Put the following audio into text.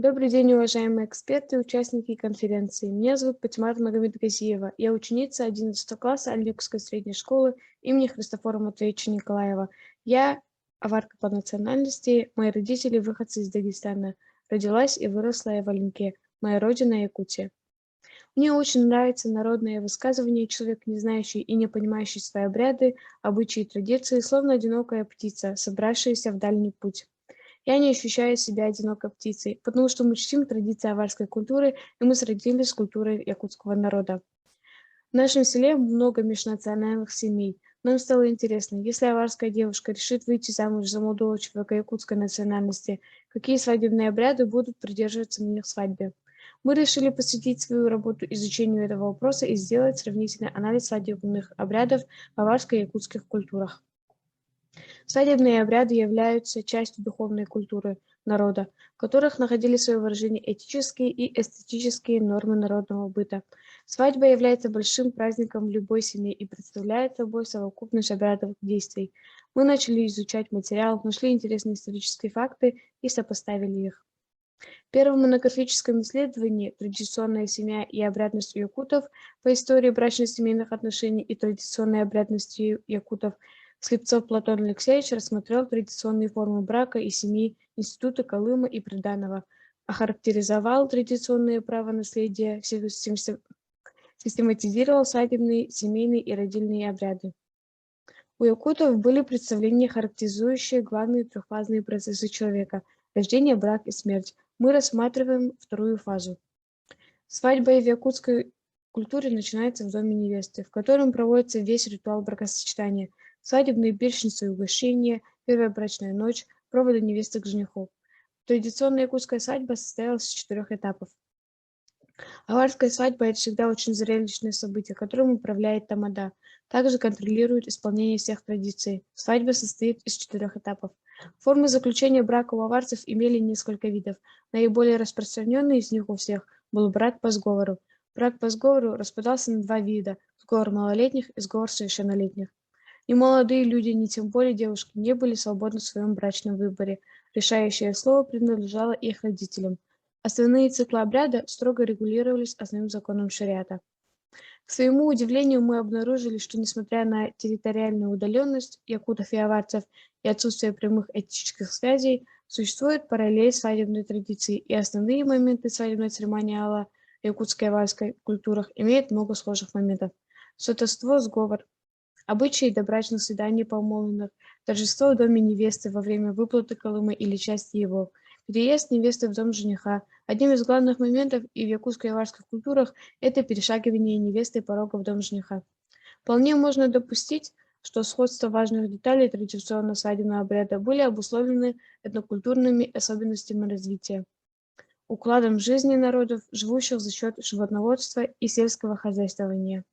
Добрый день, уважаемые эксперты и участники конференции. Меня зовут Патимат Магомедгазиева. Я ученица 11 класса Альбекской средней школы имени Христофора Матвеевича Николаева. Я аварка по национальности, мои родители выходцы из Дагестана. Родилась и выросла я в Аленке, моя родина Якутия. Мне очень нравится народное высказывание «Человек, не знающий и не понимающий свои обряды, обычаи и традиции, словно одинокая птица, собравшаяся в дальний путь». Я не ощущаю себя одинокой птицей, потому что мы чтим традиции аварской культуры, и мы сроднились с культурой якутского народа. В нашем селе много межнациональных семей. Нам стало интересно, если аварская девушка решит выйти замуж за молодого человека якутской национальности, какие свадебные обряды будут придерживаться на их свадьбе? Мы решили посвятить свою работу изучению этого вопроса и сделать сравнительный анализ свадебных обрядов в аварско-якутских культурах. Свадебные обряды являются частью духовной культуры народа, в которых находили свое выражение этические и эстетические нормы народного быта. Свадьба является большим праздником любой семьи и представляет собой совокупность обрядовых действий. Мы начали изучать материал, нашли интересные исторические факты и сопоставили их. В первом монографическом исследовании «Традиционная семья и обрядность якутов» по истории брачно-семейных отношений и традиционной обрядности якутов Слепцов Платон Алексеевич рассмотрел традиционные формы брака и семьи, институты Колыма и Приданого, охарактеризовал традиционные права наследия, систематизировал свадебные, семейные и родильные обряды. У якутов были представления, характеризующие главные трехфазные процессы человека – рождение, брак и смерть. Мы рассматриваем вторую фазу. Свадьба в якутской культуре начинается в доме невесты, в котором проводится весь ритуал бракосочетания, свадебные пиршества и угощения, первая брачная ночь, проводы невесты к жениху. Традиционная якутская свадьба состоялась из 4 этапов. Аварская свадьба – это всегда очень зрелищное событие, которым управляет тамада. Также контролирует исполнение всех традиций. Свадьба состоит из 4 этапов. Формы заключения брака у аварцев имели несколько видов. Наиболее распространенный из них у всех был брак по сговору. Брак по сговору распадался на 2 вида – сговор малолетних и сговор совершеннолетних. Ни молодые люди, ни тем более девушки не были свободны в своем брачном выборе. Решающее слово принадлежало их родителям. Основные циклы обряда строго регулировались основным законом шариата. К своему удивлению, мы обнаружили, что несмотря на территориальную удаленность якутов и аварцев и отсутствие прямых этнических связей, существует параллель свадебной традиции, и основные моменты свадебной церемонии якутской и аварской культурах имеют много схожих моментов. Сватовство, сговор, обычаи добрачных свиданий помолвленных, торжество в доме невесты во время выплаты Колыма или части его, переезд невесты в дом жениха. Одним из главных моментов и в якутской и аварских культурах это перешагивание невесты порога в дом жениха. Вполне можно допустить, что сходство важных деталей традиционного свадебного обряда были обусловлены этнокультурными особенностями развития, укладом жизни народов, живущих за счет животноводства и сельского хозяйствования.